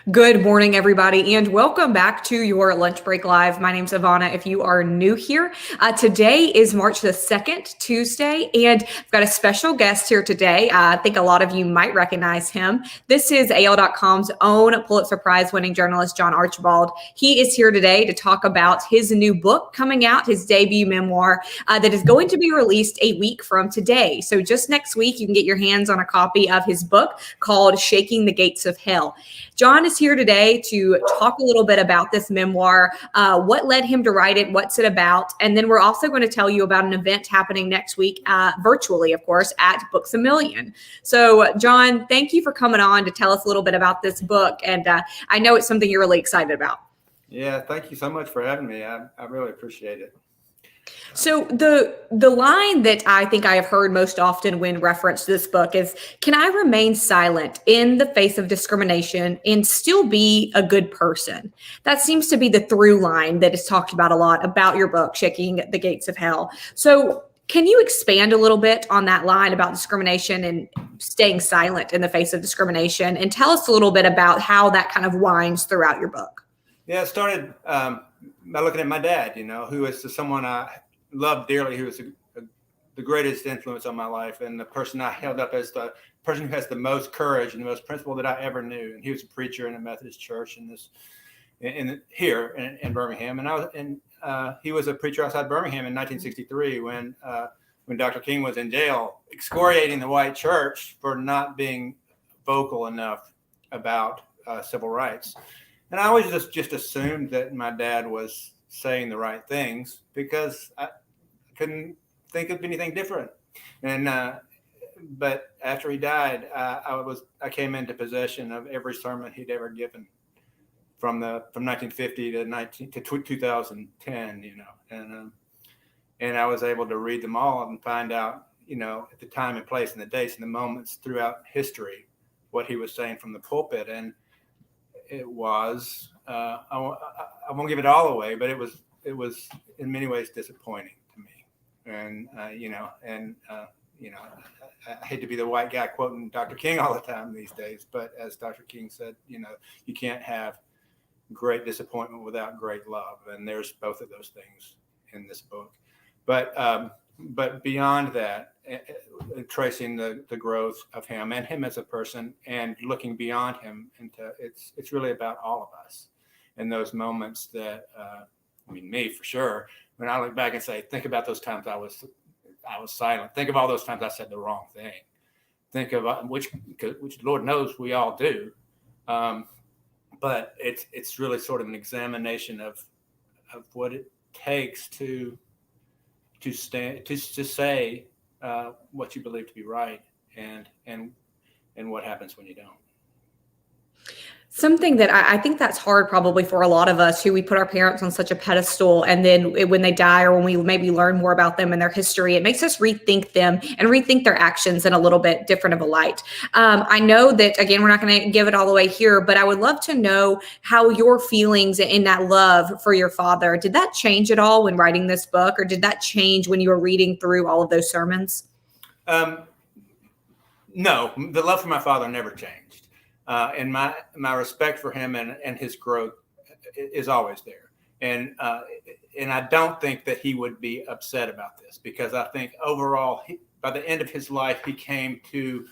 Good morning, everybody, and welcome back to your Lunch Break Live. My name's Ivana. If you are new here, today is March the 2nd, Tuesday, and I've got a special guest here today. I think a lot of you might recognize him. This is AL.com's own Pulitzer Prize winning journalist, John Archibald. He is here today to talk about his new book coming out, his debut memoir, that is going to be released a week from today. So just next week, you can get your hands on a copy of his book called Shaking the Gates of Hell. John is here today to talk a little bit about this memoir, what led him to write it, what's it about, and then we're also going to tell you about an event happening next week, virtually, of course, at Books A Million. So, John, thank you for coming on to tell us a little bit about this book, and I know it's something you're really excited about. Yeah, thank you so much for having me. I really appreciate it. So the line that I think I have heard most often when referenced to this book is, can I remain silent in the face of discrimination and still be a good person? That seems to be the through line that is talked about a lot about your book, Shaking the Gates of Hell. So can you expand a little bit on that line about discrimination and staying silent in the face of discrimination, and tell us a little bit about how that kind of winds throughout your book? Yeah, it started by looking at my dad, who is someone I loved dearly, who was the greatest influence on my life, and the person I held up as the person who has the most courage and the most principle that I ever knew. And he was a preacher in a Methodist church here in Birmingham, and he was a preacher outside Birmingham in 1963 when Dr. King was in jail, excoriating the white church for not being vocal enough about civil rights. And I always just assumed that my dad was saying the right things because I couldn't think of anything different. And but after he died, I came into possession of every sermon he'd ever given from 1950 to 2010, and I was able to read them all and find out, at the time and place and the dates and the moments throughout history what he was saying from the pulpit. And it was I won't give it all away, but it was in many ways disappointing to me. And I hate to be the white guy quoting Dr. King all the time these days, but as Dr. King said, you can't have great disappointment without great love, and there's both of those things in this book. But beyond that, tracing the growth of him and him as a person, and looking beyond him into it's really about all of us. And those moments that me for sure, when I look back and say, think about those times I was silent. Think of all those times I said the wrong thing. Think of which Lord knows we all do. But it's really sort of an examination of what it takes to stand, to say what you believe to be right, and what happens when you don't. Something that I think that's hard probably for a lot of us who we put our parents on such a pedestal, and then when they die or when we maybe learn more about them and their history, it makes us rethink them and rethink their actions in a little bit different of a light. I know that, again, we're not going to give it all the way here, but I would love to know how your feelings in that love for your father, did that change at all when writing this book, or did that change when you were reading through all of those sermons? No, the love for my father never changed. And my respect for him and his growth is always there. And I don't think that he would be upset about this, because I think overall, by the end of his life, he came to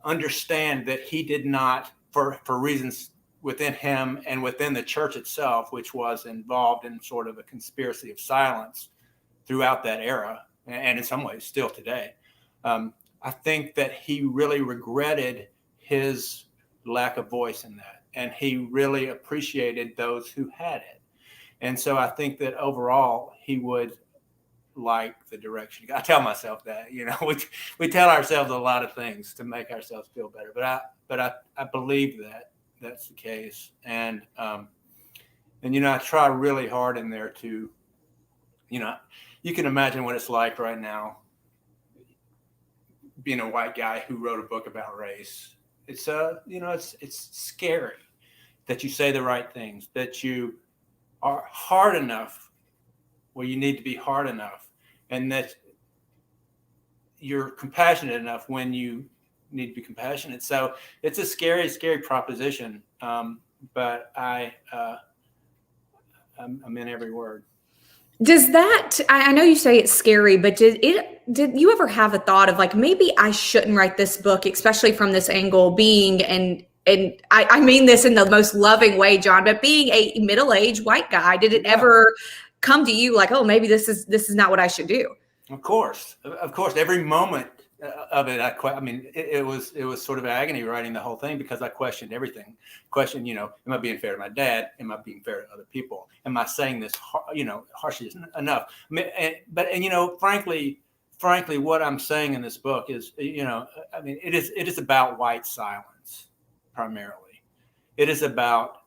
understand that he did not, for reasons within him and within the church itself, which was involved in sort of a conspiracy of silence throughout that era, and in some ways still today. I think that he really regretted his lack of voice in that, and he really appreciated those who had it. And so I think that overall he would like the direction. I tell myself that, we tell ourselves a lot of things to make ourselves feel better, but I believe that that's the case. And I try really hard in there to, you can imagine what it's like right now being a white guy who wrote a book about race. It's it's scary that you say the right things, that you are hard enough where you need to be hard enough, and that you're compassionate enough when you need to be compassionate. So it's a scary, scary proposition. but I'm in every word. Does that, I know you say it's scary, but did you ever have a thought of like, maybe I shouldn't write this book, especially from this angle, being, and I mean this in the most loving way, John, but being a middle-aged white guy, did it ever come to you like, oh, maybe this is not what I should do? Of course, every moment of it, it was sort of agony writing the whole thing, because I questioned everything. Questioned, am I being fair to my dad? Am I being fair to other people? Am I saying this, harshly enough? Frankly, what I'm saying in this book is, it is about white silence primarily. It is about,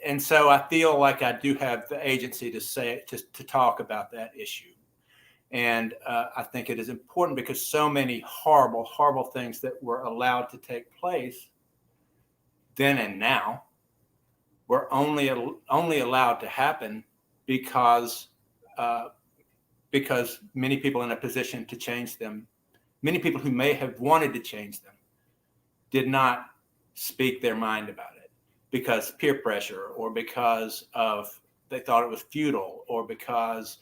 and so I feel like I do have the agency to talk about that issue. And I think it is important because so many horrible, horrible things that were allowed to take place then and now were only allowed to happen because many people in a position to change them, many people who may have wanted to change them, did not speak their mind about it because peer pressure, or because they thought it was futile, or because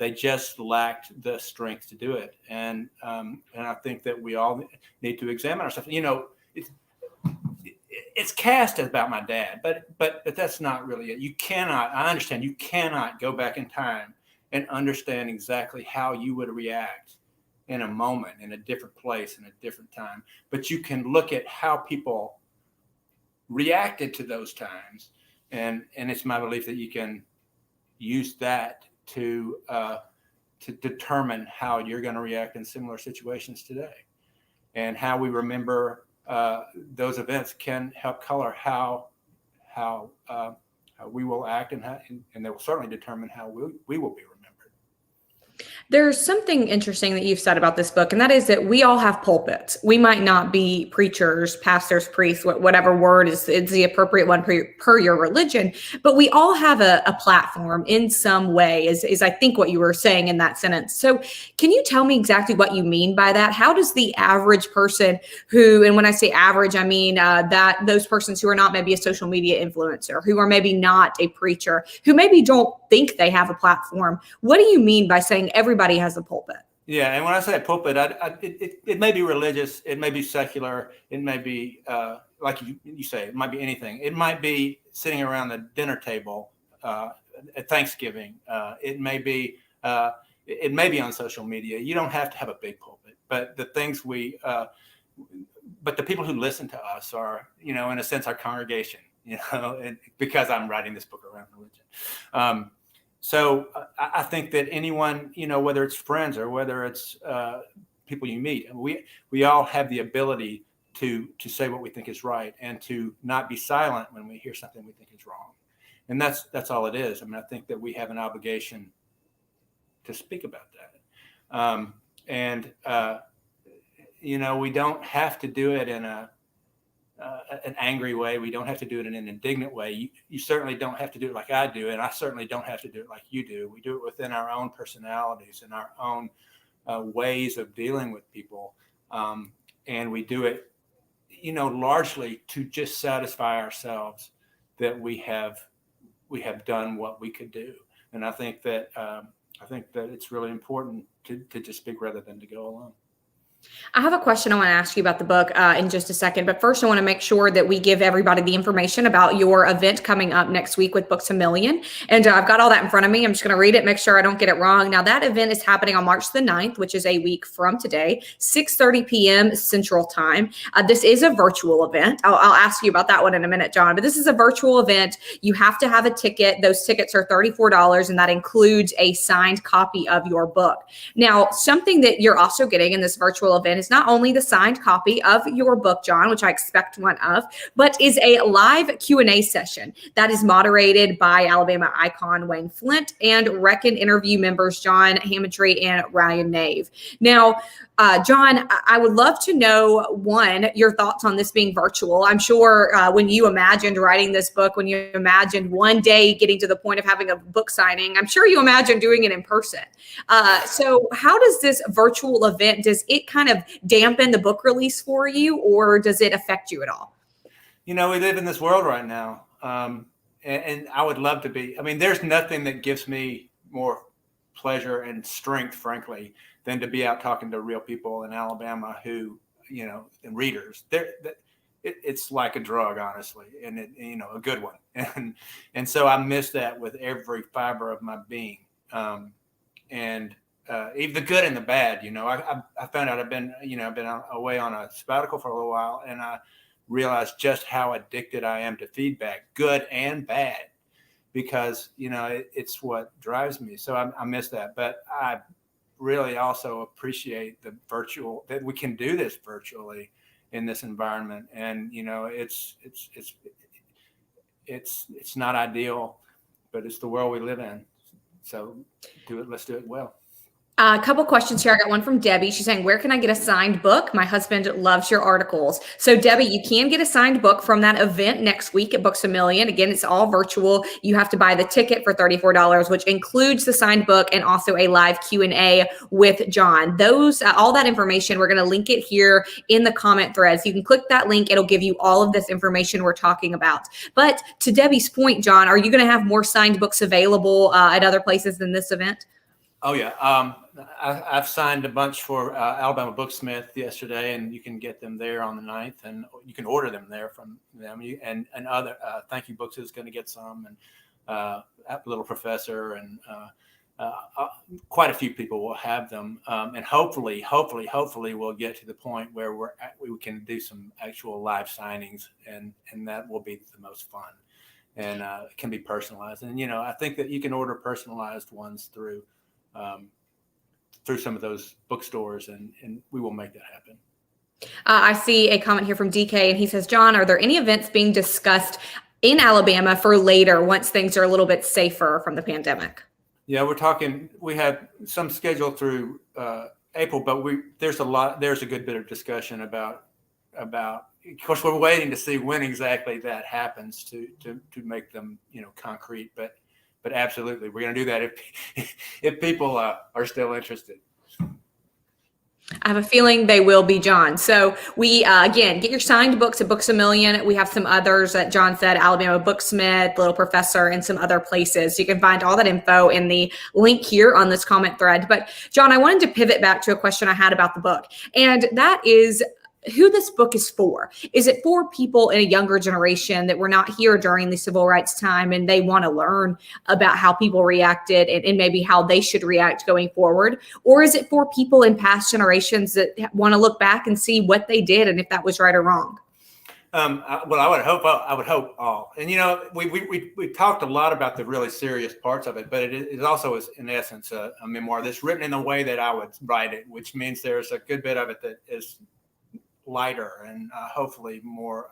they just lacked the strength to do it. And I think that we all need to examine ourselves. It's cast about my dad, but that's not really it. I understand you cannot go back in time and understand exactly how you would react in a moment, in a different place, in a different time. But you can look at how people reacted to those times. And it's my belief that you can use that to determine how you're going to react in similar situations today, and how we remember those events can help color how we will act, and they will certainly determine how we will be remembered. There's something interesting that you've said about this book, and that is that we all have pulpits. We might not be preachers, pastors, priests, whatever word is the appropriate one per your religion, but we all have a platform in some way, is I think what you were saying in that sentence. So can you tell me exactly what you mean by that? How does the average person who, and when I say average, I mean that those persons who are not maybe a social media influencer, who are maybe not a preacher, who maybe don't think they have a platform, what do you mean by saying everybody has a pulpit? Yeah, and when I say pulpit, it may be religious, it may be secular, it may be like you say, it might be anything. It might be sitting around the dinner table at Thanksgiving. It may be on social media. You don't have to have a big pulpit, but the people who listen to us are, in a sense, our congregation. And because I'm writing this book around religion. So I think that anyone, whether it's friends or whether it's people you meet, we all have the ability to say what we think is right, and to not be silent when we hear something we think is wrong. And that's all it is. I think that we have an obligation to speak about that. We don't have to do it in an angry way. We don't have to do it in an indignant way. You certainly don't have to do it like I do, and I certainly don't have to do it like you do. We do it within our own personalities and our own ways of dealing with people, and we do it, largely to just satisfy ourselves that we have done what we could do. And I think that it's really important to just speak rather than to go alone. I have a question I want to ask you about the book in just a second, but first I want to make sure that we give everybody the information about your event coming up next week with Books A Million. And I've got all that in front of me. I'm just going to read it, make sure I don't get it wrong. Now, that event is happening on March the 9th, which is a week from today, 6:30 p.m. Central Time. This is a virtual event. I'll ask you about that one in a minute, John, but this is a virtual event. You have to have a ticket. Those tickets are $34, and that includes a signed copy of your book. Now, something that you're also getting in this virtual event is not only the signed copy of your book, John, which I expect one of, but is a live Q&A session that is moderated by Alabama icon Wayne Flint and Reckon interview members John Hammondry and Ryan Nave. Now, John, I would love to know, one, your thoughts on this being virtual. I'm sure when you imagined writing this book, when you imagined one day getting to the point of having a book signing, I'm sure you imagined doing it in person. So how does this virtual event, does it kind of dampen the book release for you, or does it affect you at all? we live in this world right now. And I would love to be. I mean, there's nothing that gives me more pleasure and strength, frankly, than to be out talking to real people in Alabama who, and readers. It's like a drug, honestly, and a good one. And so I miss that with every fiber of my being. And even the good and the bad. I found out I've been away on a sabbatical for a little while, and I realized just how addicted I am to feedback, good and bad, because it's what drives me. So I miss that, but I really also appreciate the virtual, that we can do this virtually in this environment. And it's not ideal, but it's the world we live in. So let's do it well. A couple questions here. I got one from Debbie. She's saying, where can I get a signed book? My husband loves your articles. So Debbie, you can get a signed book from that event next week at Books A Million. Again, it's all virtual. You have to buy the ticket for $34, which includes the signed book and also a live Q&A with John. All that information, we're going to link it here in the comment threads. You can click that link. It'll give you all of this information we're talking about. But to Debbie's point, John, are you going to have more signed books available at other places than this event? Oh, yeah. I've signed a bunch for Alabama Booksmith yesterday, and you can get them there on the 9th, and you can order them there from them. And other Thank You Books is going to get some, and Little Professor, and quite a few people will have them. And hopefully we'll get to the point where we can do some actual live signings, and that will be the most fun. And it can be personalized. And, I think that you can order personalized ones through some of those bookstores, and we will make that happen. I see a comment here from DK, and he says, John, are there any events being discussed in Alabama for later once things are a little bit safer from the pandemic? Yeah, we have some scheduled through April, but there's a good bit of discussion about, of course, we're waiting to see when exactly that happens to make them, concrete, but absolutely, we're going to do that if people are still interested. I have a feeling they will be, John. So we, again, get your signed books at Books A Million. We have some others that John said, Alabama Booksmith, Little Professor, and some other places. You can find all that info in the link here on this comment thread. But John, I wanted to pivot back to a question I had about the book. And that is who this book is for. Is it for people in a younger generation that were not here during the civil rights time and they want to learn about how people reacted and maybe how they should react going forward? Or is it for people in past generations that want to look back and see what they did and if that was right or wrong? Well, I would hope all. And, we talked a lot about the really serious parts of it, but it also is, in essence, a memoir that's written in the way that I would write it, which means there's a good bit of it that is lighter and hopefully more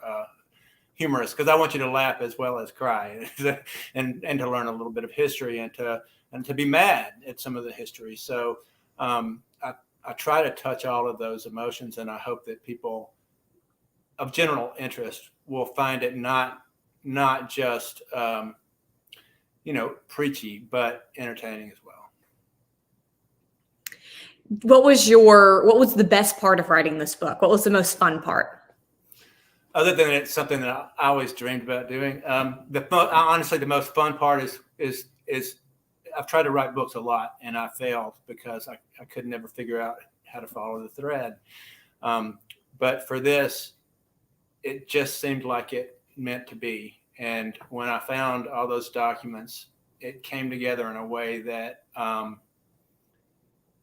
humorous, because I want you to laugh as well as cry, and to learn a little bit of history and to be mad at some of the history. So I try to touch all of those emotions, and I hope that people of general interest will find it not just preachy, but entertaining as well. What was the best part of writing this book? What was the most fun part? Other than it's something that I always dreamed about doing. Honestly, the most fun part is I've tried to write books a lot, and I failed because I could never figure out how to follow the thread. But for this, it just seemed like it meant to be. And when I found all those documents, it came together in a way that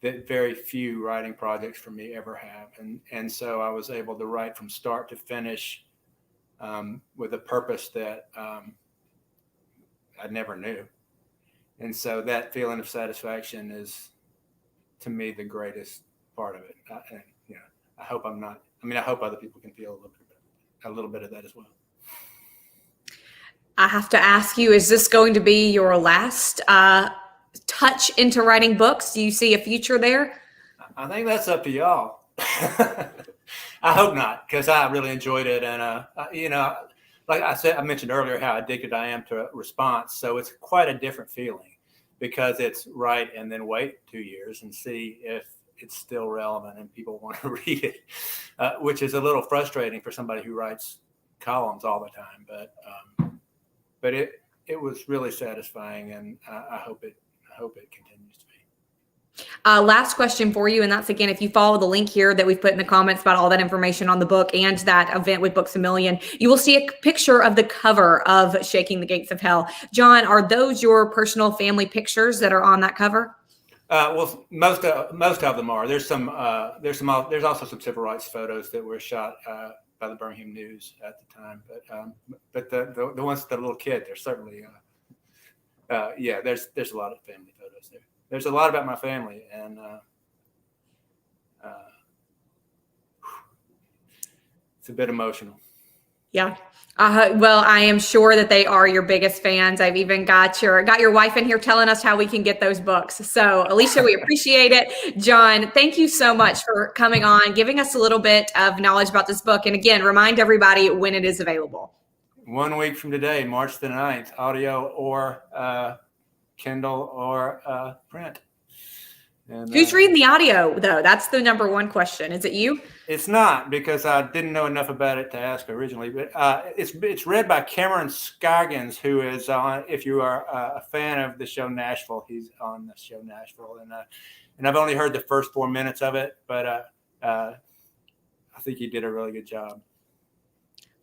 that very few writing projects for me ever have. And so I was able to write from start to finish with a purpose that I never knew. And so that feeling of satisfaction is, to me, the greatest part of it. I hope I hope other people can feel a little bit of that as well. I have to ask you, is this going to be your last touch into writing books? Do you see a future there? I think that's up to y'all. I hope not, because I really enjoyed it. And, like I mentioned earlier how addicted I am to response. So it's quite a different feeling, because it's write and then wait 2 years and see if it's still relevant and people want to read it, which is a little frustrating for somebody who writes columns all the time, but it was really satisfying, and I hope it continues to be. Last question for you, and that's again, if you follow the link here that we've put in the comments about all that information on the book and that event with Books A Million, you will see a picture of the cover of Shaking the Gates of Hell. John, are those your personal family pictures that are on that cover? Well, most of them are. There's also some civil rights photos that were shot by the Birmingham News at the time, but the ones with the little kid, there's certainly there's a lot of family photos there. There's a lot about my family, and it's a bit emotional. Yeah. Well, I am sure that they are your biggest fans. I've even got your wife in here telling us how we can get those books. So, Alicia, we appreciate it. John, thank you so much for coming on, giving us a little bit of knowledge about this book. And again, remind everybody when it is available. 1 week from today, March the 9th, audio or Kindle or print. And, who's reading the audio, though? That's the number one question. Is it you? It's not, because I didn't know enough about it to ask originally. But it's read by Cameron Scoggins, who is on. If you are a fan of the show Nashville, he's on the show Nashville, and I've only heard the first 4 minutes of it, but I think he did a really good job.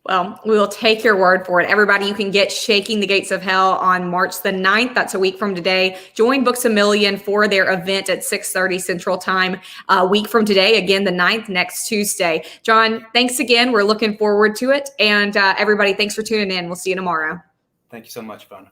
Well, we will take your word for it. Everybody, you can get Shaking the Gates of Hell on March the 9th. That's a week from today. Join Books A Million for their event at 6:30 Central Time a week from today. Again, the 9th, next Tuesday. John, thanks again. We're looking forward to it. And everybody, thanks for tuning in. We'll see you tomorrow. Thank you so much, Vonna.